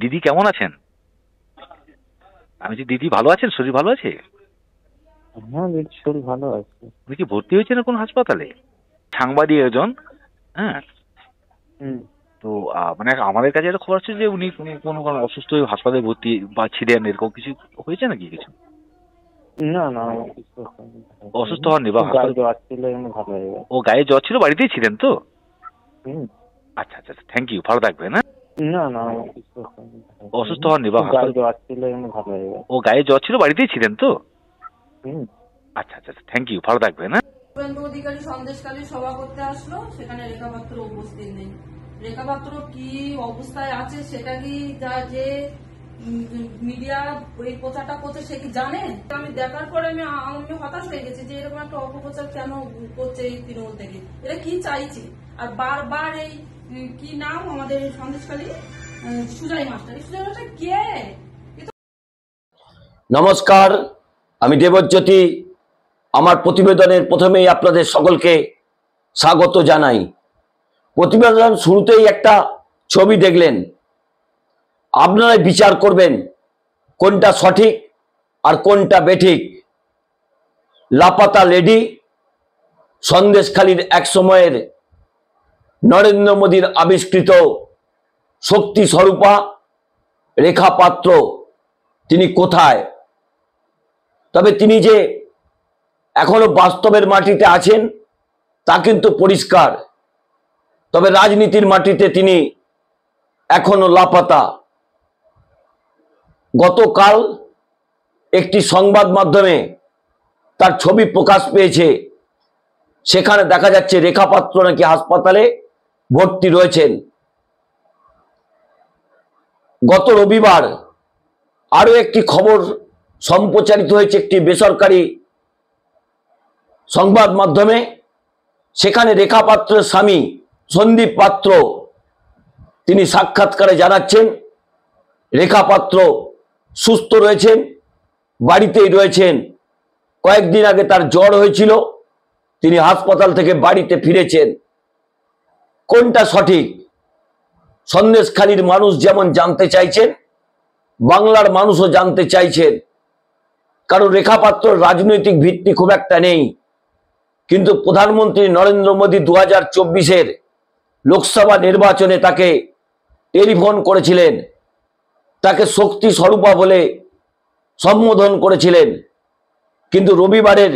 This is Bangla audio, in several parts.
দিদি কেমন আছেন? দিদি ভালো আছেন? শরীর ভালো আছে? হ্যাঁ দিদি শরীর ভালো আছে। উনি কি ভর্তি হয়েছেন কোন হাসপাতালে? সাংবাদিক একজন। হ্যাঁ। হুম। তো আমাদের কাছে একটা খবর আছে যে উনি কোনো অসুস্থ হয়ে হাসপাতালে ভর্তি বা ছিলেন, এরকম কিছু হয়েছে নাকি কিছু? না না আমার কিছু হয়নি। অসুস্থ হননি বা গায়ে হাসপাতাল? জ্বর ছিল এমনি ভালো হয়ে গেছে। ও গায়ে জ্বর ছিল, বাড়িতেই ছিলেন তো? হুম। আচ্ছা আচ্ছা, থ্যাংক ইউ, ভালো থাকবেন। হ্যাঁ। না না আমার কিছু হয়নি। অসুস্থ হননি বা গায়ে হাসপাতাল? জ্বর ছিল এমনি ভালো হয়ে গেছে। ও গায়ে জ্বর ছিল, বাড়িতেই ছিলেন তো? হুম। আচ্ছা আচ্ছা, থ্যাংক ইউ, ভালো থাকবেন। হ্যাঁ। শুভেন্দু অধিকারী সন্দেশখালী সভা করতে আসলো, সেখানে রেখা পাত্র উপস্থিত নেই। রেখা পাত্র কি অবস্থায় আছে সেটা কি যে মিডিয়া এই প্রচারটা করছে সে কি জানে? আমি দেখার পরে আমি হতাশ হয়ে গেছি যে এরকম একটা অপপ্রচার কেন করছে এই তৃণমূল থেকে। এরা কি চাইছে? আর বারবার এই কি নাম আমাদের সন্দেশখালী সুজয় মাস্টার, এই সুজয় মাস্টার কে? নমস্কার, আমি দেবজ্যোতি। আমার প্রতিবেদনের প্রথমেই আপনাদের সকলকে স্বাগত জানাই। প্রতিবেদন শুরুতেই একটা ছবি দেখলেন, আপনারাই বিচার করবেন কোনটা সঠিক আর কোনটা বেঠিক। লাপাতা লেডি, সন্দেশখালীর এক সময়ের নরেন্দ্র মোদীর আবিষ্কৃত শক্তি স্বরূপা রেখা পাত্র, তিনি কোথায়? তবে তিনি যে এখনো বাস্তবের মাটিতে আছেন তা কিন্তু পরিষ্কার। তবে রাজনীতির মাটিতে তিনি এখনো লাপাতা। গতকাল একটি সংবাদ মাধ্যমে তার ছবি প্রকাশ পেয়েছে, সেখানে দেখা যাচ্ছে রেখা পাত্র নাকি হাসপাতালে ভর্তি রয়েছেন। গত রবিবার আরো একটি খবর সম্প্রচারিত হয়েছে একটি বেসরকারি সংবাদ মাধ্যমে। সেখানে রেখা পাত্রের স্বামী সন্দীপ পাত্র তিনি সাক্ষাৎকারে জানাচ্ছেন রেখা পাত্র সুস্থ রয়েছেন, বাড়িতেই রয়েছেন। কয়েকদিন আগে তার জ্বর হয়েছিল, তিনি হাসপাতাল থেকে বাড়িতে ফিরেছেন। কোনটা সঠিক? সন্দেশখালীর মানুষ যেমন জানতে চাইছেন, বাংলার মানুষও জানতে চাইছেন। কারণ রেখা পাত্রর রাজনৈতিক ভিত্তি খুব একটা নেই, কিন্তু প্রধানমন্ত্রী নরেন্দ্র মোদী 2024-এর লোকসভা নির্বাচনে তাকে টেলিফোন করেছিলেন, তাকে শক্তি স্বরূপা বলে সম্বোধন করেছিলেন। কিন্তু রবিবারের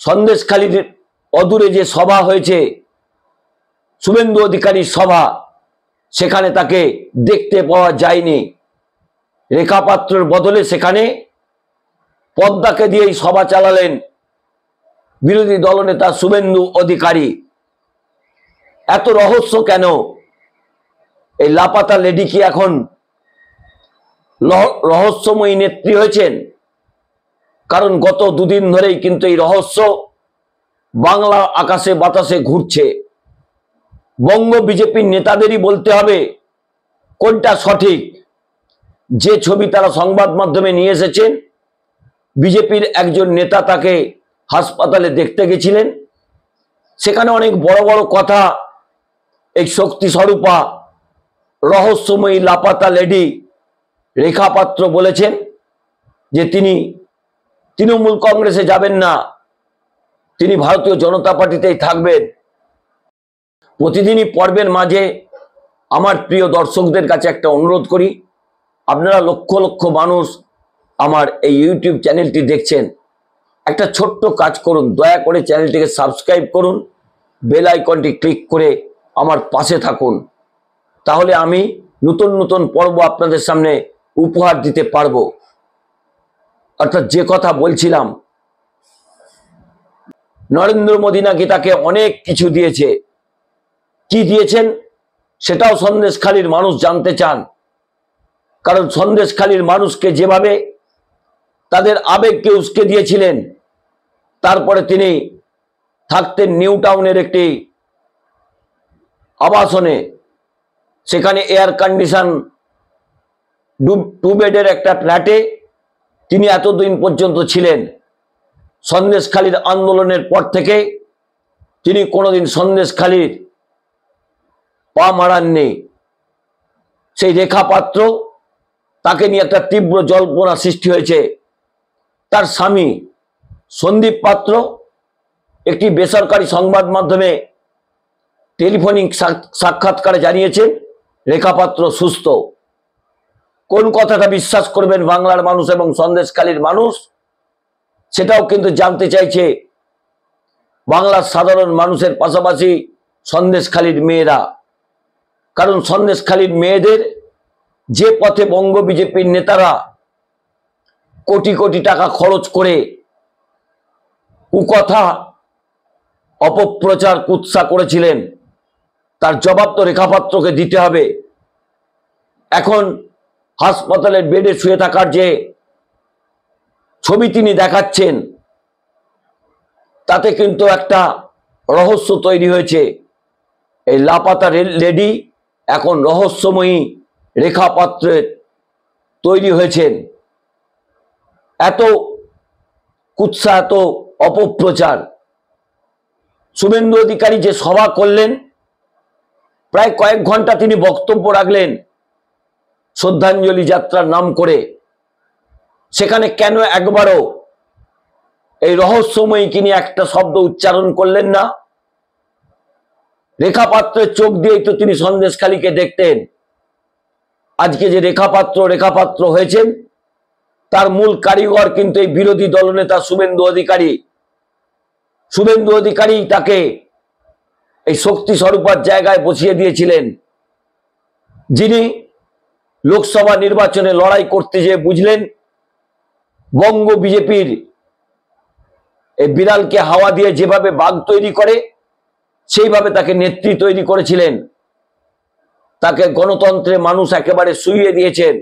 সন্দেশখালীর অদূরে যে সভা হয়েছে, শুভেন্দু অধিকারীর সভা, সেখানে তাকে দেখতে পাওয়া যায়নি। রেখা পাত্রের বদলে সেখানে পদ্মাকে দিয়েই সভা চালালেন বিরোধী দলনেতা শুভেন্দু অধিকারী। এত রহস্য কেন? এই লাপাতা লেডি কি এখন রহস্যময়ী নেত্রী হয়েছেন? কারণ গত দুদিন ধরেই কিন্তু এই রহস্য বাংলা আকাশে বাতাসে ঘুরছে। বঙ্গ বিজেপির নেতাদেরই বলতে হবে কোনটা সঠিক। যে ছবি তারা সংবাদ মাধ্যমে নিয়ে এসেছেন, বিজেপির একজন নেতা তাকে হাসপাতালে দেখতে গেছিলেন, সেখানে অনেক বড় বড় কথা এই শক্তি স্বরূপা রহস্যময়ী লাপাতা লেডি রেখা পাত্র বলেছেন যে তিনি তৃণমূল কংগ্রেসে যাবেন না, তিনি ভারতীয় জনতা পার্টিতেই থাকবেন। প্রতিদিনই পর্বের মাঝে আমার প্রিয় দর্শকদের কাছে একটা অনুরোধ করি, আপনারা লক্ষ লক্ষ মানুষ আমার এই ইউটিউব চ্যানেলটি দেখছেন, একটা ছোট্ট কাজ করুন, দয়া করে চ্যানেলটিকে সাবস্ক্রাইব করুন, বেল আইকনটি ক্লিক করে আমার পাশে থাকুন। তাহলে আমি নতুন নতুন পর্ব আপনাদের সামনে উপহার দিতে পারবো। অর্থাৎ যে কথা বলছিলাম, নরেন্দ্র মোদী নাকি তাকে অনেক কিছু দিয়েছে। কি দিয়েছেন সেটাও সন্দেশখালীর মানুষ জানতে চান। কারণ সন্দেশখালীর মানুষকে যেভাবে তাদের আবেগকে উস্কে দিয়েছিলেন, তারপরে তিনি থাকতেন নিউ টাউনের একটি আবাসনে, সেখানে এয়ার কন্ডিশন 2 বেডের একটা ফ্ল্যাটে তিনি এতদিন পর্যন্ত ছিলেন। সন্দেশখালীর আন্দোলনের পর থেকে তিনি কোনোদিন সন্দেশখালীর পা মারাননি। সেই রেখা পাত্র, তাকে নিয়ে একটা তীব্র জল্পনা সৃষ্টি হয়েছে। তার স্বামী সন্দীপ পাত্র একটি বেসরকারি সংবাদ মাধ্যমে টেলিফোনিক সাক্ষাৎকারে জানিয়েছেন রেখা পাত্র সুস্থ। কোন কথাটা বিশ্বাস করবেন বাংলার মানুষ এবং সন্দেশখালীর মানুষ, সেটাও কিন্তু জানতে চাইছে বাংলার সাধারণ মানুষের পাশাপাশি সন্দেশখালীর মেয়েরা। কারণ সন্দেশখালীর মেয়েদের যে পথে বঙ্গ বিজেপির নেতারা কোটি কোটি টাকা খরচ করে কুকথা অপপ্রচার কুৎসা করেছিলেন, তার জবাব তো রেখাপাত্রকে দিতে হবে। এখন হাসপাতালের বেডে শুয়ে থাকার যে ছবি তিনি দেখাচ্ছেন, তাতে কিন্তু একটা রহস্য তৈরি হয়েছে। এই লাপাতা লেডি এখন রহস্যময়ী রেখা পাত্রের তৈরি হয়েছেন। এত কুৎসা, এত অপপ্রচার। শুভেন্দু অধিকারী যে সভা করলেন, প্রায় কয়েক ঘন্টা তিনি বক্তব্য রাখলেন শ্রদ্ধাঞ্জলি যাত্রার নাম করে, সেখানে কেন একবারও এই রহস্যময়ী তিনি একটা শব্দ উচ্চারণ করলেন না? রেখা পাত্রের চোখ দিয়েই তো তিনি সন্দেশখালীকে দেখতেন। আজকে যে রেখাপাত্র হয়েছেন, তার মূল কারিগর কিন্তু এই বিরোধী দলনেতা শুভেন্দু অধিকারী। শুভেন্দু অধিকারী তাকে এই শক্তি স্বরূপার জায়গায় বসিয়ে দিয়েছিলেন, যিনি লোকসভা নির্বাচনে লড়াই করতে যেয়ে বুঝলেন বঙ্গ বিজেপির এই বিড়ালকে হাওয়া দিয়ে যেভাবে বাঘ তৈরি করে, সেইভাবে তাকে নেত্রী তৈরি করেছিলেন। তাকে গণতন্ত্রে মানুষ একেবারে শুইয়ে দিয়েছেন।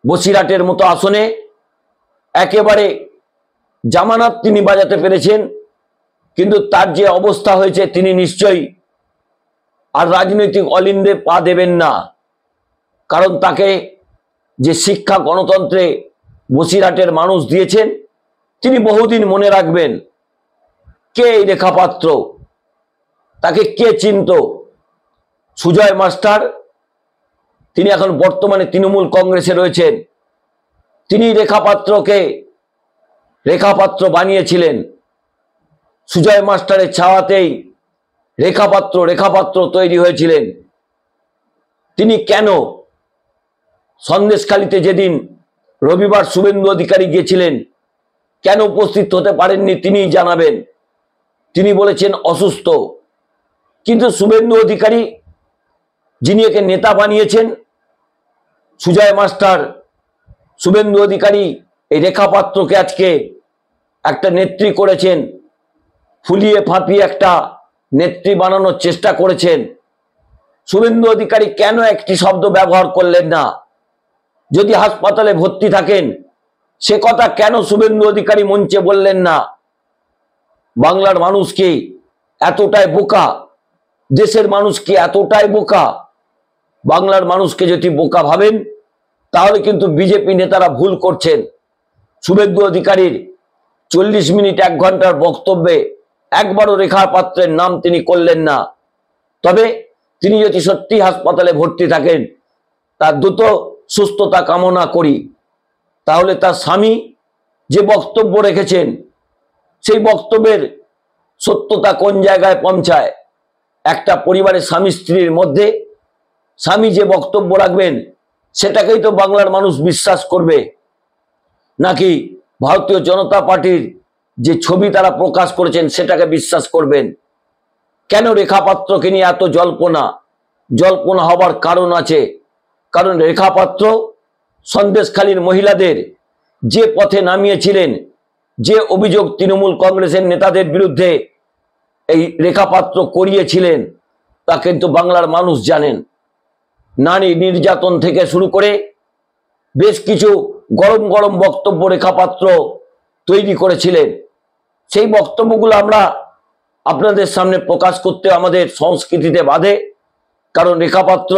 বসিরহাটের মতো আসনে একেবারে জামানত তিনি বাজাতে পেরেছেন, কিন্তু তার যে অবস্থা হয়েছে, তিনি নিশ্চয়ই আর রাজনৈতিক অলিন্দে পা দেবেন না। কারণ তাকে যে শিক্ষা গণতন্ত্রে বসিরহাটের মানুষ দিয়েছেন, তিনি বহুদিন মনে রাখবেন। কে এই রেখাপাত্র, তাকে কে চিনত? সুজয় মাস্টার, তিনি এখন বর্তমানে তৃণমূল কংগ্রেসে রয়েছেন। তিনি রেখাপাত্র বানিয়েছিলেন। সুজয় মাস্টারের ছাওয়াতেই রেখাপাত্র তৈরি হয়েছিলেন। তিনি কেন সন্দেশখালীতে যেদিন রবিবার শুভেন্দু অধিকারী গিয়েছিলেন, কেন উপস্থিত হতে পারেননি তিনিই জানাবেন। তিনি বলেছেন অসুস্থ। কিন্তু শুভেন্দু অধিকারী, যিনি একে নেতা বানিয়েছেন, সুজয় মাস্টার, শুভেন্দু অধিকারী এই রেখাপাত্রকে আজকে একটা নেত্রী করেছেন, ফুলিয়ে ফাঁপিয়ে একটা নেত্রী বানানোর চেষ্টা করেছেন। শুভেন্দু অধিকারী কেন একটি শব্দ ব্যবহার করলেন না? যদি হাসপাতালে ভর্তি থাকেন, সে কথা কেন শুভেন্দু অধিকারী মঞ্চে বললেন না? বাংলার মানুষ কি এতটাই বোকা? দেশের মানুষ কি এতটাই বোকা? বাংলার মানুষকে যদি বোকা ভাবেন, তাহলে কিন্তু বিজেপি নেতারা ভুল করছেন। শুভেন্দু অধিকারীর 40 মিনিট 1 ঘন্টার বক্তব্যে একবারও রেখাপাত্রের নাম তিনি করলেন না। তবে তিনি যদি সত্যি হাসপাতালে ভর্তি থাকেন, তার দ্রুত সুস্থতা কামনা করি। তাহলে তার স্বামী যে বক্তব্য রেখেছেন, সেই বক্তব্যের সত্যতা কোন জায়গায় পৌঁছায়? একটা পরিবারের স্বামী স্ত্রীর মধ্যে স্বামী যে বক্তব্য রাখবেন, সেটাকেই তো বাংলার মানুষ বিশ্বাস করবে, নাকি ভারতীয় জনতা পার্টির যে ছবি তারা প্রকাশ করেছেন সেটাকে বিশ্বাস করবেন? কেন রেখাপাত্রকে নিয়ে এত জল্পনা হবার কারণ আছে। কারণ রেখাপাত্র সন্দেশখালীর মহিলাদের যে পথে নামিয়েছিলেন, যে অভিযোগ তৃণমূল কংগ্রেসের নেতাদের বিরুদ্ধে এই রেখাপাত্র করিয়েছিলেন, তা কিন্তু বাংলার মানুষ জানেন। নারী নির্যাতন থেকে শুরু করে বেশ কিছু গরম গরম বক্তব্য রেখাপাত্র তৈরি করেছিলেন। সেই বক্তব্যগুলো আমরা আপনাদের সামনে প্রকাশ করতে আমাদের সংস্কৃতিতে বাধে। কারণ রেখাপাত্র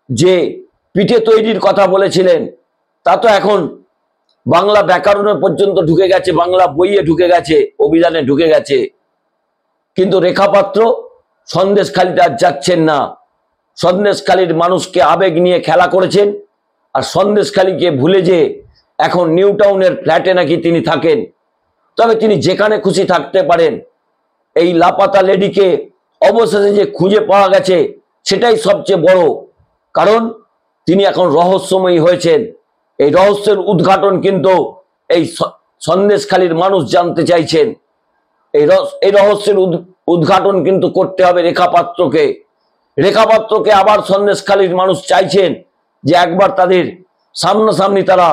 যে পিঠে তৈরির কথা বলেছিলেন, তা তো এখন বাংলা ব্যাকরণে পর্যন্ত ঢুকে গেছে, বাংলা বইয়ে ঢুকে গেছে, অভিধানে ঢুকে গেছে। কিন্তু রেখাপাত্র সন্দেশখালীতে আর যাচ্ছেন না। সন্দেশখালীর মানুষকে আবেগ নিয়ে খেলা করেছেন, আর সন্দেশখালীকে ভুলে যে এখন নিউ টাউনের ফ্ল্যাটে নাকি তিনি থাকেন। তবে তিনি যেখানে খুশি থাকতে পারেন। এই লাপাতা লেডিকে অবশেষে যে খুঁজে পাওয়া গেছে সেটাই সবচেয়ে বড়, কারণ তিনি এখন রহস্যময়ী হয়েছেন। এই রহস্যের উদ্ঘাটন কিন্তু এই সন্দেশখালীর মানুষ জানতে চাইছেন। এই রহস্যের উদ্ঘাটন কিন্তু করতে হবে রেখা পাত্রকে। রেখা পাত্রকে আবার সন্দেশখালীর মানুষ চাইছেন যে একবার তাদের সামনাসামনি তারা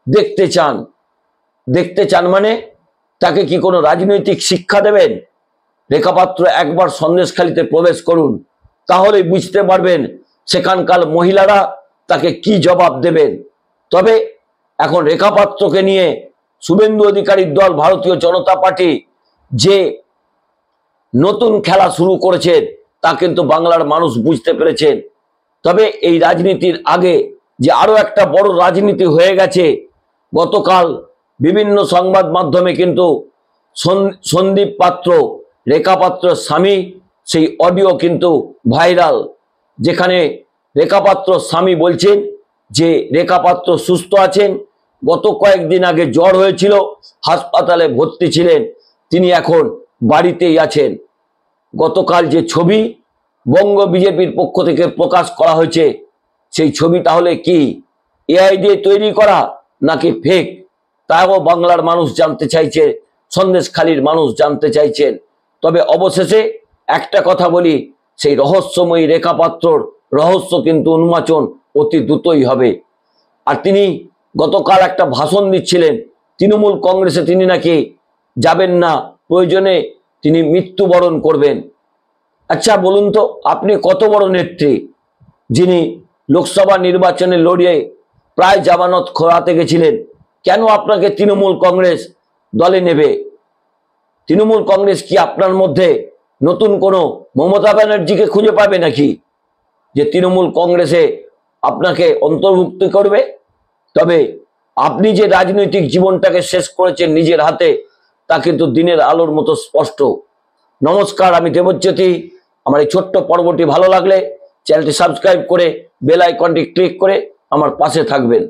দেখতে চান মানে তাকে কি কোনো রাজনৈতিক শিক্ষা দেবেন? রেখা পাত্র একবার সন্দেশখালীতে প্রবেশ করুন, তাহলেই বুঝতে পারবেন সেখানকার মহিলারা তাকে কি জবাব দেবেন। তবে এখন রেখা পাত্রকে নিয়ে শুভেন্দু অধিকারীর দল ভারতীয় জনতা পার্টি যে নতুন খেলা শুরু করেছে তা কিন্তু বাংলার মানুষ বুঝতে পেরেছেন। তবে এই রাজনীতির আগে যে আরো একটা বড় রাজনীতি হয়ে গেছে, গতকাল বিভিন্ন সংবাদ মাধ্যমে কিন্তু সন্দীপ পাত্র, রেখা পাত্রের স্বামী, সেই অডিও কিন্তু ভাইরাল, যেখানে রেখা পাত্রর স্বামী বলছেন যে রেখা পাত্র সুস্থ আছেন, গত কয়েকদিন আগে জ্বর হয়েছিল, হাসপাতালে ভর্তি ছিলেন, তিনি এখন বাড়িতেই আছেন। গতকাল যে ছবি বঙ্গ বিজেপির পক্ষ থেকে প্রকাশ করা হয়েছে, সেই ছবি তাহলে কি এআই দিয়ে তৈরি করা নাকি ফেক, তাও বাংলার মানুষ জানতে চাইছে, সন্দেশখালীর মানুষ জানতে চাইছেন। তবে অবশেষে একটা কথা বলি, সেই রহস্যময়ী রেখা পাত্রর রহস্য কিন্তু উন্মোচন অতি দ্রুতই হবে। আর তিনি গতকাল একটা ভাষণ দিচ্ছিলেন, তৃণমূল কংগ্রেসে তিনি নাকি যাবেন না, প্রয়োজনে তিনি মৃত্যুবরণ করবেন। আচ্ছা বলুন তো, আপনি কত বড় নেত্রী, যিনি লোকসভা নির্বাচনে লড়িয়ে প্রায় জামানত খোরাতে গেছিলেন, কেন আপনাকে তৃণমূল কংগ্রেস দলে নেবে? তৃণমূল কংগ্রেস কি আপনার মধ্যে নতুন কোনো মমতা ব্যানার্জিকে খুঁজে পাবে নাকি, যে তৃণমূল কংগ্রেসে আপনাকে অন্তর্ভুক্ত করবে? তবে আপনি যে রাজনৈতিক জীবনটাকে শেষ করেছেন নিজের হাতে, তা কিন্তু দিনের আলোর মতো স্পষ্ট। নমস্কার, আমি দেবজ্যোতি। আমার এই ছোট্ট পর্বটি ভালো লাগলে চ্যানেলটি সাবস্ক্রাইব করে বেল আইকনটি ক্লিক করে আমার পাশে থাকবেন।